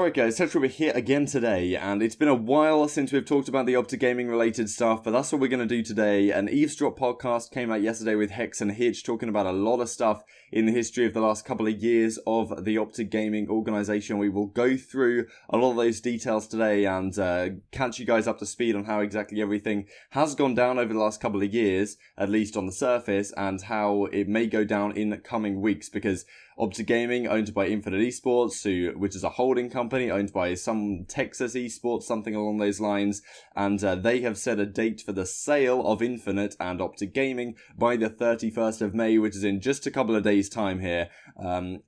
Alright guys, we're here again today, and it's been a while since we've talked about the OpTic gaming related stuff, but that's what we're going to do today. An Eavesdrop podcast came out yesterday with Hex and Hitch talking about a lot of stuff in the history of the last couple of years of the OpTic gaming organisation. We will go through a lot of those details today and catch you guys up to speed on how exactly everything has gone down over the last couple of years, at least on the surface, and how it may go down in coming weeks, because OpTic Gaming, owned by Infinite Esports, which is a holding company owned by some Texas Esports, something along those lines, and they have set a date for the sale of Infinite and OpTic Gaming by the 31st of May, which is in just a couple of days' time here.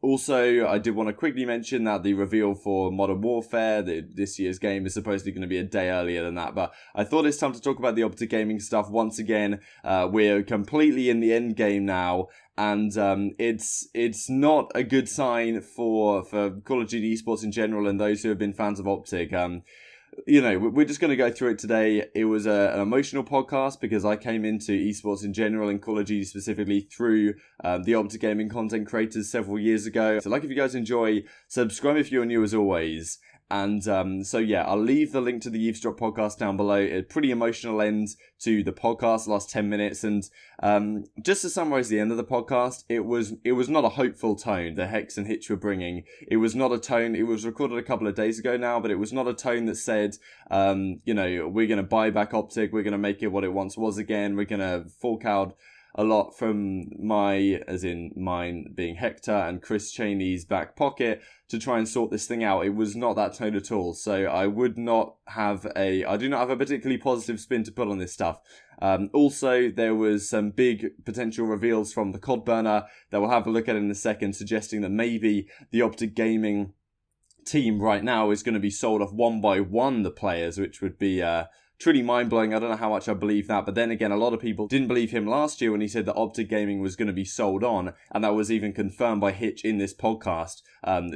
Also, I did want to quickly mention that the reveal for Modern Warfare, this year's game, is supposedly going to be a day earlier than that, but I thought it's time to talk about the OpTic Gaming stuff once again. We're completely in the end game now, and it's not a good sign for Call of Duty esports in general and those who have been fans of OpTic. We're just going to go through it today. It was an emotional podcast because I came into esports in general and Call of Duty specifically through the OpTic Gaming content creators several years ago. So if you guys enjoy, subscribe if you're new as always. And I'll leave the link to the Eavesdrop podcast down below. A pretty emotional end to the podcast, the last 10 minutes. And just to summarize the end of the podcast, it was not a hopeful tone that Hex and Hitch were bringing. It was not a tone, it was recorded a couple of days ago now, but it was not a tone that said, we're going to buy back OpTic, we're going to make it what it once was again, we're going to fork out a lot from mine being Hector and Chris Cheney's back pocket to try and sort this thing out. It was not that tone at all. So I do not have a particularly positive spin to put on this stuff. Also, there was some big potential reveals from the CoD burner that we'll have a look at in a second, suggesting that maybe the OpTic Gaming team right now is going to be sold off one by one, the players, which would be truly mind-blowing. I don't know how much I believe that, but then again, a lot of people didn't believe him last year when he said that OpTic Gaming was going to be sold on, and that was even confirmed by Hitch in this podcast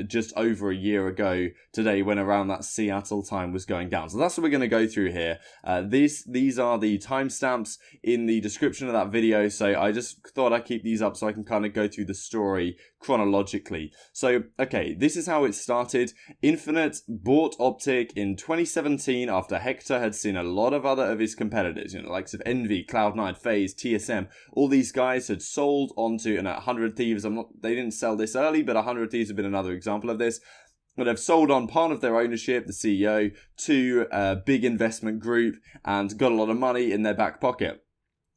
just over a year ago today, when around that Seattle time was going down. So that's what we're going to go through here. These are the timestamps in the description of that video, so I just thought I'd keep these up so I can kind of go through the story chronologically. So, okay, this is how it started. Infinite bought OpTic in 2017 after Hector had seen a lot of other of his competitors, the likes of Envy, Cloud9, FaZe, TSM. All these guys had sold onto, and 100 Thieves, they didn't sell this early, but 100 Thieves have been another example of this. But they've sold on part of their ownership, the CEO, to a big investment group and got a lot of money in their back pocket.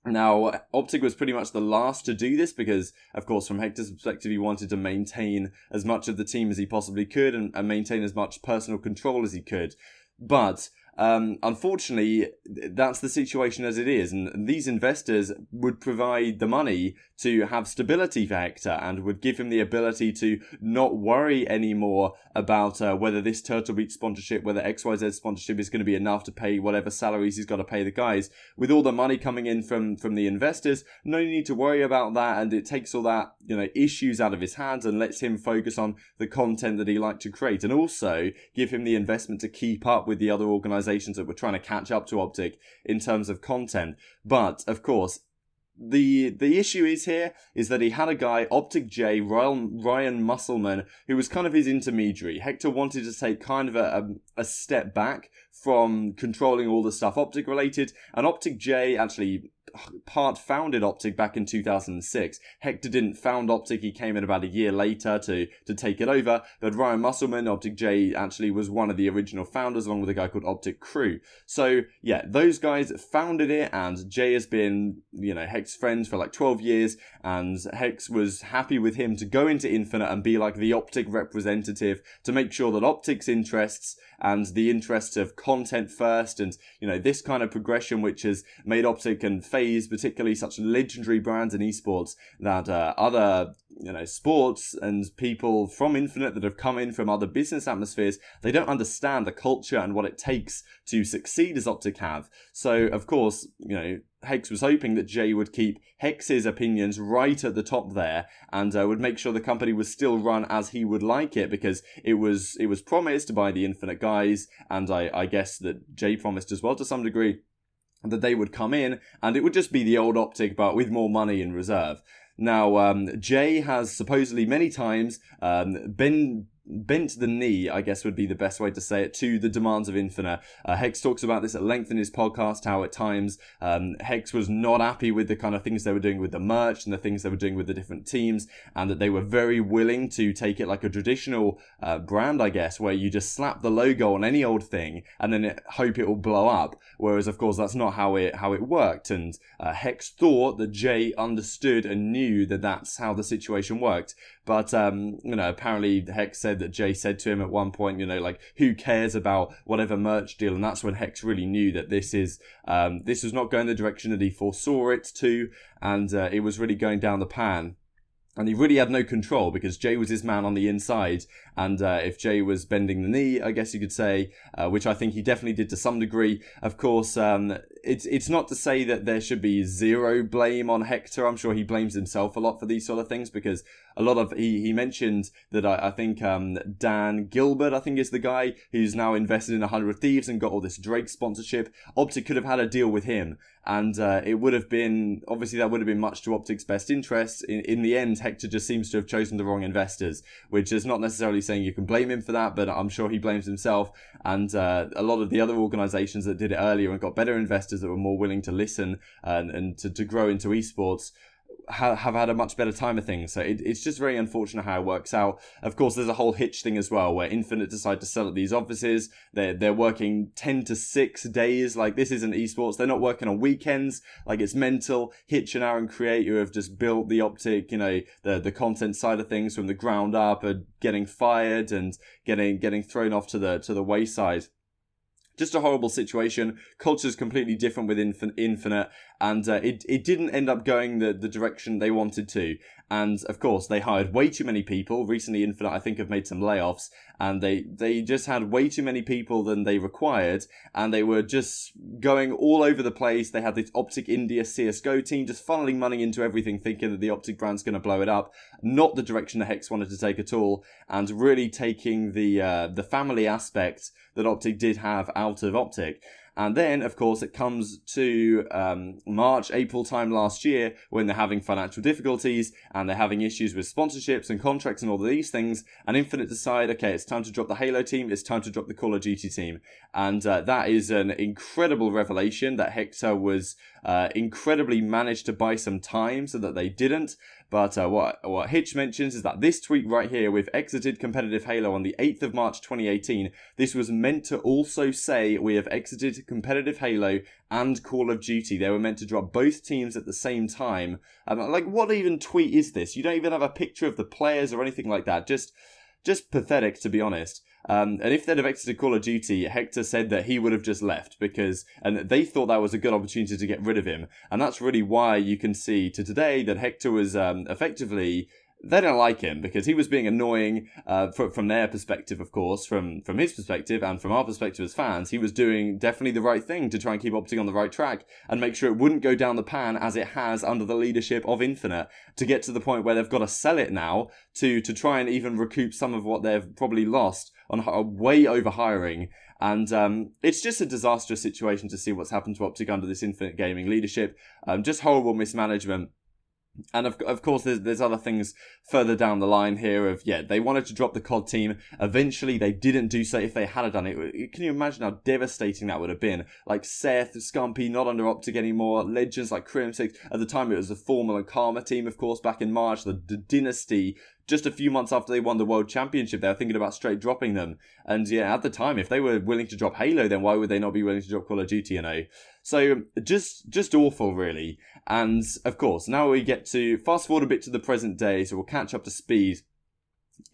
Now, OpTic was pretty much the last to do this because, of course, from Hector's perspective, he wanted to maintain as much of the team as he possibly could and maintain as much personal control as he could. But unfortunately, that's the situation as it is, and these investors would provide the money to have stability for Hector and would give him the ability to not worry anymore about whether this Turtle Beach sponsorship, whether XYZ sponsorship is going to be enough to pay whatever salaries he's got to pay the guys. With all the money coming in from the investors, no need to worry about that, and it takes all that issues out of his hands and lets him focus on the content that he liked to create, and also give him the investment to keep up with the other organizations that were trying to catch up to OpTic in terms of content. But of course, the issue is that he had a guy, OpTic J, Ryan Musselman, who was kind of his intermediary. Hector wanted to take kind of a step back from controlling all the stuff OpTic related, and OpTic J actually founded OpTic back in 2006. Hector didn't found OpTic, he came in about a year later to take it over, but Ryan Musselman, OpTic J, actually was one of the original founders along with a guy called OpTic Crew. So yeah, those guys founded it, and Jay has been, Hex's friends for like 12 years, and Hex was happy with him to go into Infinite and be like the OpTic representative to make sure that OpTic's interests and the interests of content first, and this kind of progression which has made OpTic and FaZe particularly such legendary brands in esports that other sports and people from Infinite that have come in from other business atmospheres, they don't understand the culture and what it takes to succeed as OpTic have. So of course, Hex was hoping that Jay would keep Hex's opinions right at the top there, and would make sure the company was still run as he would like it, because it was promised by the Infinite guys, and I guess that Jay promised as well to some degree, that they would come in and it would just be the old OpTic but with more money in reserve. Now, Jay has supposedly many times been bent the knee, I guess would be the best way to say it, to the demands of Infinite. Hex talks about this at length in his podcast, how at times Hex was not happy with the kind of things they were doing with the merch and the things they were doing with the different teams, and that they were very willing to take it like a traditional brand, I guess, where you just slap the logo on any old thing and then hope it will blow up. Whereas, of course, that's not how it worked. And Hex thought that Jay understood and knew that that's how the situation worked. But, apparently Hex said that Jay said to him at one point, who cares about whatever merch deal? And that's when Hex really knew that this was not going the direction that he foresaw it to, and it was really going down the pan. And he really had no control because Jay was his man on the inside. And if Jay was bending the knee, I guess you could say, which I think he definitely did to some degree. Of course, it's not to say that there should be zero blame on Hector. I'm sure he blames himself a lot for these sort of things, because a lot of he mentioned that I think Dan Gilbert, I think, is the guy who's now invested in 100 Thieves and got all this Drake sponsorship. OpTic could have had a deal with him, and it would have been, obviously that would have been much to OpTic's best interests. In the end, Hector just seems to have chosen the wrong investors, which is not necessarily saying you can blame him for that, but I'm sure he blames himself. And a lot of the other organizations that did it earlier and got better investors that were more willing to listen and to grow into esports have had a much better time of things. So it's just very unfortunate how it works out. Of course, there's a whole Hitch thing as well, where Infinite decide to sell at these offices. They're working 10 to 6 days. Like, this isn't esports. They're not working on weekends. Like, it's mental. Hitch and Aaron Create, who have just built the OpTic, the content side of things from the ground up, are getting fired and getting thrown off to the wayside. Just a horrible situation. Culture's completely different with Infinite, and it didn't end up going the direction they wanted to. And of course, they hired way too many people. Recently, Infinite, I think, have made some layoffs, and they just had way too many people than they required, and they were just going all over the place. They had this OpTic India CSGO team just funneling money into everything, thinking that the OpTic brand's going to blow it up. Not the direction the Hex wanted to take at all, and really taking the family aspect that OpTic did have out of OpTic. And then, of course, it comes to March, April time last year, when they're having financial difficulties and they're having issues with sponsorships and contracts and all of these things. And Infinite decide, okay, it's time to drop the Halo team, it's time to drop the Call of Duty team. And that is an incredible revelation that Hector was incredibly managed to buy some time so that they didn't. But what Hitch mentions is that this tweet right here, with exited competitive Halo on the 8th of March 2018, this was meant to also say we have exited competitive Halo and Call of Duty. They were meant to drop both teams at the same time. What even tweet is this? You don't even have a picture of the players or anything like that. Just pathetic, to be honest. And if they'd have exited Call of Duty, Hector said that he would have just left and they thought that was a good opportunity to get rid of him. And that's really why you can see to today that Hector was effectively, they don't like him because he was being annoying from their perspective, of course, from his perspective and from our perspective as fans. He was doing definitely the right thing to try and keep OpTic on the right track and make sure it wouldn't go down the pan as it has under the leadership of Infinite, to get to the point where they've got to sell it now to try and even recoup some of what they've probably lost on way over hiring. And it's just a disastrous situation to see what's happened to OpTic under this Infinite Gaming leadership. Just horrible mismanagement. And of course, there's other things further down the line here of, they wanted to drop the COD team. Eventually, they didn't do so. If they had done it, can you imagine how devastating that would have been? Like Seth, Scumpy, not under OpTic anymore. Legends like Crim6. At the time, it was the Formal and Karma team, of course, back in March. The Dynasty. Just a few months after they won the World Championship, they were thinking about straight dropping them. And at the time, if they were willing to drop Halo, then why would they not be willing to drop Call of Duty, So, just awful, really. And, of course, now we get to fast forward a bit to the present day, so we'll catch up to speed.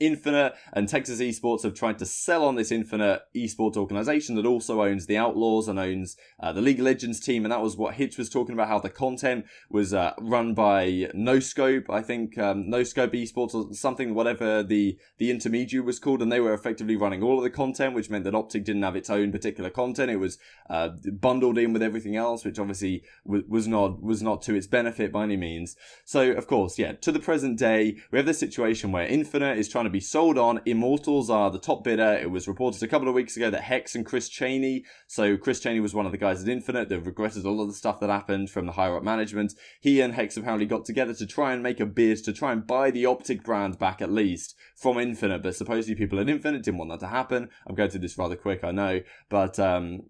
Infinite and Texas Esports have tried to sell on this Infinite Esports organization that also owns the Outlaws and owns the League of Legends team, and that was what Hitch was talking about, how the content was run by No Scope, I think, No Scope Esports or something, whatever the intermediary was called, and they were effectively running all of the content, which meant that OpTic didn't have its own particular content. It was bundled in with everything else, which obviously was not to its benefit by any means. So, of course, to the present day, we have this situation where Infinite is trying to be sold on. Immortals are the top bidder. It was reported a couple of weeks ago that Hex and Chris Cheney, so Chris Cheney was one of the guys at Infinite. They've regretted a lot of the stuff that happened from the higher up management. He and Hex apparently got together to try and make a bid to try and buy the OpTic brand back at least from Infinite, but supposedly people at Infinite didn't want that to happen. I'm going through this rather quick, I know, but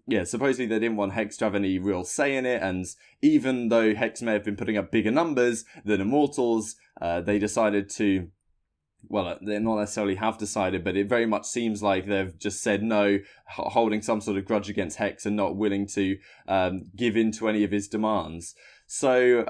yeah, supposedly they didn't want Hex to have any real say in it, and even though Hex may have been putting up bigger numbers than Immortals, they decided to, well, they not necessarily have decided, but it very much seems like they've just said no, holding some sort of grudge against Hex and not willing to give in to any of his demands. So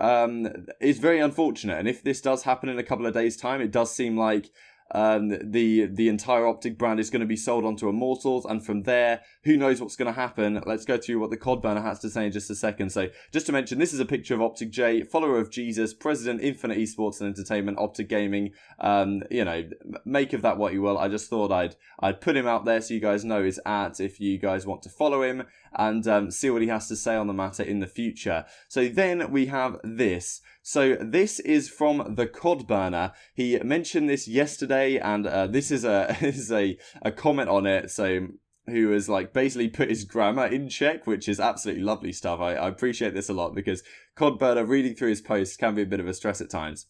it's very unfortunate, and if this does happen in a couple of days' time, it does seem like the entire OpTic brand is going to be sold onto Immortals, and from there, who knows what's going to happen. Let's go through what the CoD burner has to say in just a second. So, just to mention, this is a picture of OpTic J, follower of Jesus, president, Infinite Esports and Entertainment, OpTic Gaming. You know, make of that what you will. I just thought I'd put him out there so you guys know his @ if you guys want to follow him and see what he has to say on the matter in the future. So then we have this. So this is from the CoD burner. He mentioned this yesterday, and this is a comment on it. So who has like basically put his grammar in check, which is absolutely lovely stuff. I appreciate this a lot because CoD burner reading through his posts can be a bit of a stress at times.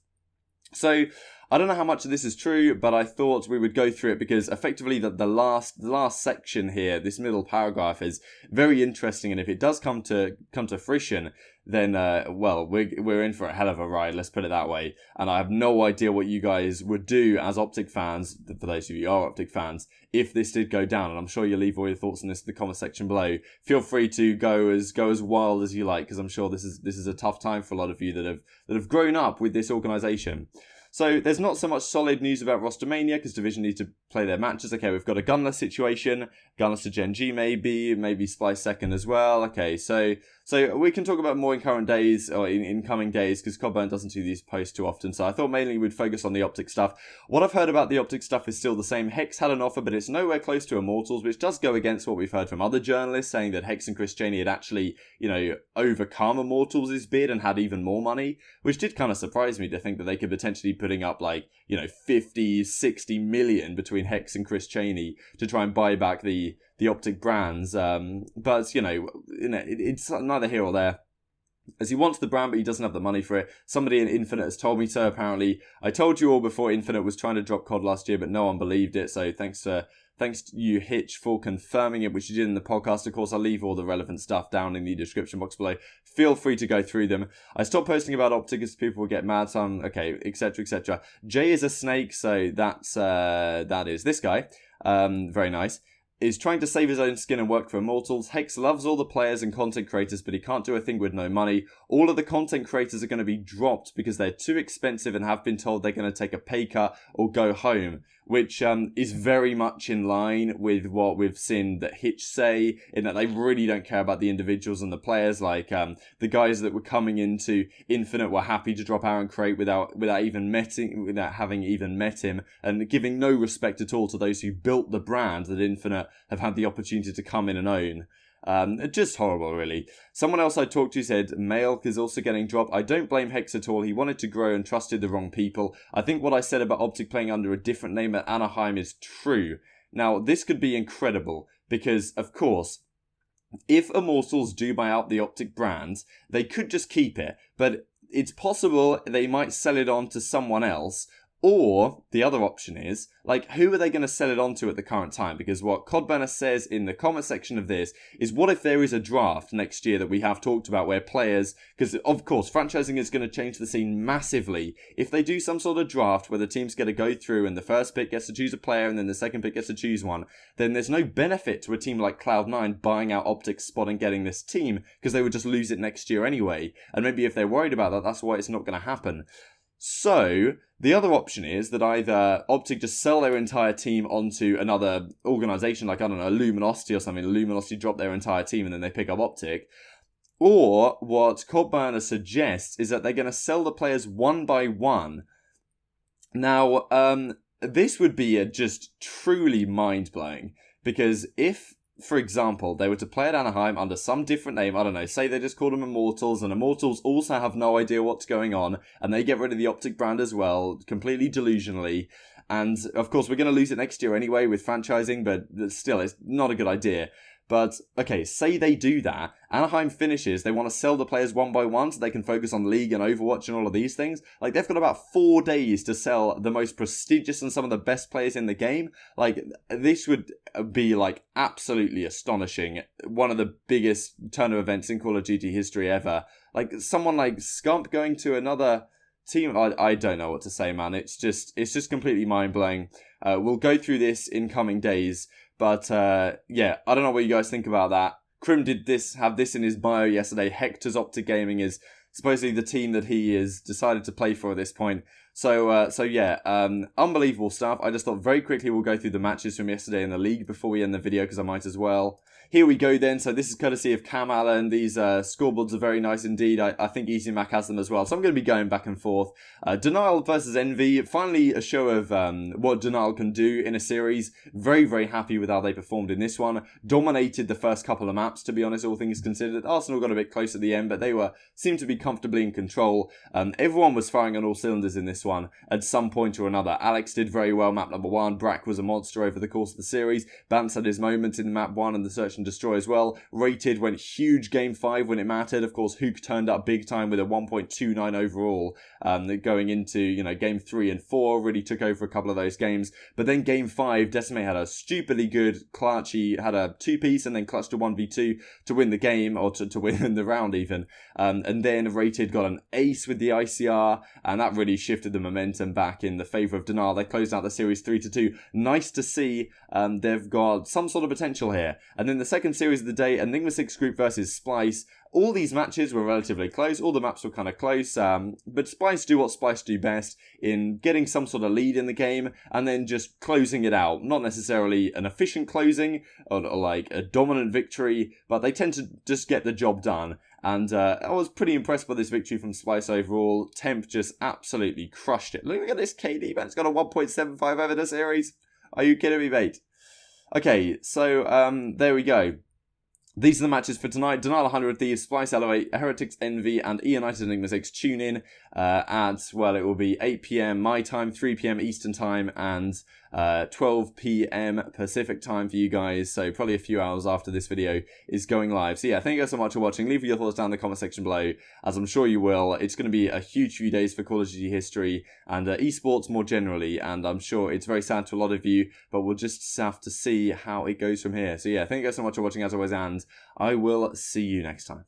So I don't know how much of this is true, but I thought we would go through it because effectively the last section here, this middle paragraph, is very interesting, and if it does come to fruition, then well, we're in for a hell of a ride, let's put it that way. And I have no idea what you guys would do as OpTic fans, for those of you who are OpTic fans, if this did go down. And I'm sure you'll leave all your thoughts on this in the comment section below. Feel free to go as wild as you like, because I'm sure this is a tough time for a lot of you that have grown up with this organization. So there's not so much solid news about Rostermania because Division need to play their matches. Okay, we've got a gunless situation, gunless to Gen G maybe Splice second as well. Okay, so we can talk about more in current days or in coming days because Codburn doesn't do these posts too often. So I thought mainly we'd focus on the OpTic stuff. What I've heard about the OpTic stuff is still the same. Hex had an offer, but it's nowhere close to Immortals, which does go against what we've heard from other journalists saying that Hex and Chris Cheney had actually, you know, overcome Immortals' bid and had even more money, which did kind of surprise me to think that they could potentially be putting up like, you know, 50, 60 million between Hex and Chris Cheney to try and buy back the OpTic brands. But, you know, it's neither here or there. As he wants the brand, but he doesn't have the money for it. Somebody in Infinite has told me so, apparently. I told you all before Infinite was trying to drop COD last year, but no one believed it. So thanks to you, Hitch, for confirming it, which you did in the podcast. Of course, I'll leave all the relevant stuff down in the description box below. Feel free to go through them. I stopped posting about OpTic as people will get mad. So okay, etc., etc. Jay is a snake, so that is this guy. Very nice. Is trying to save his own skin and work for Immortals. Hex loves all the players and content creators, but he can't do a thing with no money. All of the content creators are going to be dropped because they're too expensive and have been told they're going to take a pay cut or go home, which is very much in line with what we've seen that Hitch say, in that they really don't care about the individuals and the players. Like the guys that were coming into Infinite were happy to drop Aaron Crate without having even met him, and giving no respect at all to those who built the brand that Infinite have had the opportunity to come in and own. Just horrible, really. Someone else I talked to said Mailk is also getting dropped. I don't blame Hex at all. He wanted to grow and trusted the wrong people. I think what I said about OpTic playing under a different name at Anaheim is true. Now, this could be incredible because, of course, if Immortals do buy out the OpTic brands, they could just keep it. But it's possible they might sell it on to someone else. Or the other option is, like, who are they going to sell it on to at the current time? Because what Codbanner says in the comment section of this is, what if there is a draft next year that we have talked about where players, because of course franchising is going to change the scene massively. If they do some sort of draft where the teams get to go through and the first pick gets to choose a player and then the second pick gets to choose one, then there's no benefit to a team like Cloud9 buying out OpTic's spot and getting this team, because they would just lose it next year anyway. And maybe if they're worried about that, that's why it's not going to happen. So, the other option is that either OpTic just sell their entire team onto another organisation, like, I don't know, Luminosity or something. Luminosity drop their entire team and then they pick up OpTic. Or, what Codburner suggests is that they're going to sell the players one by one. Now, this would be just truly mind-blowing. Because if, for example, they were to play at Anaheim under some different name, I don't know, say they just called them Immortals, and Immortals also have no idea what's going on, and they get rid of the OpTic brand as well, completely delusionally, And of course, we're going to lose it next year anyway with franchising, but still, it's not a good idea. But, okay, say they do that, Anaheim finishes, they want to sell the players one by one so they can focus on League and Overwatch and all of these things. Like, they've got about 4 days to sell the most prestigious and some of the best players in the game. Like, this would be, like, absolutely astonishing. One of the biggest turn of events in Call of Duty history ever. Like, someone like Scump going to another team, I don't know what to say, man. It's just completely mind-blowing. We'll go through this in coming days. But, yeah, I don't know what you guys think about that. Krim did have this in his bio yesterday. Hector's OpTic Gaming is supposedly the team that he has decided to play for at this point. So yeah, unbelievable stuff. I just thought very quickly we'll go through the matches from yesterday in the league before we end the video, because I might as well. Here we go then. So this is courtesy of Cam Allen. These scoreboards are very nice indeed. I think Easy Mac has them as well. So I'm going to be going back and forth. Denial versus Envy. Finally a show of what Denial can do in a series. Very, very happy with how they performed in this one. Dominated the first couple of maps, to be honest, all things considered. Arsenal got a bit close at the end, but they seemed to be comfortably in control. Everyone was firing on all cylinders in this one at some point or another. Alex did very well, map number 1. Brack was a monster over the course of the series. Bance had his moments in map 1 and the search and destroy as well. Rated went huge game 5 when it mattered. Of course, Hook turned up big time with a 1.29 overall, going into, game 3 and 4, really took over a couple of those games. But then game 5, Decimate had a stupidly good clutch. He had a 2-piece and then clutched a 1v2 to win the game, or to win the round even. And then Rated got an ace with the ICR, and that really shifted the momentum back in the favour of Denial. They closed out the series 3-2. Nice to see. They've got some sort of potential here. And then the second series of the day, Enigma 6 Group versus Splice. All these matches were relatively close. All the maps were kind of close. But Splice do what Splice do best in getting some sort of lead in the game and then just closing it out. Not necessarily an efficient closing or like a dominant victory, but they tend to just get the job done. And I was pretty impressed by this victory from Splice overall. Temp just absolutely crushed it. Look at this KD, man. It's got a 1.75 over the series. Are you kidding me, mate? Okay, so there we go. These are the matches for tonight. Denial 100 Thieves, Splice Elevate, Heretics Envy, and United Enigma 6 tune in at, well, it will be 8 PM my time, 3 PM Eastern time, and 12 PM Pacific time for you guys. So probably a few hours after this video is going live. So yeah, thank you guys so much for watching. Leave your thoughts down in the comment section below, as I'm sure you will. It's going to be a huge few days for Call of Duty history and esports more generally, and I'm sure it's very sad to a lot of you, but we'll just have to see how it goes from here. So yeah, thank you guys so much for watching as always, and I will see you next time.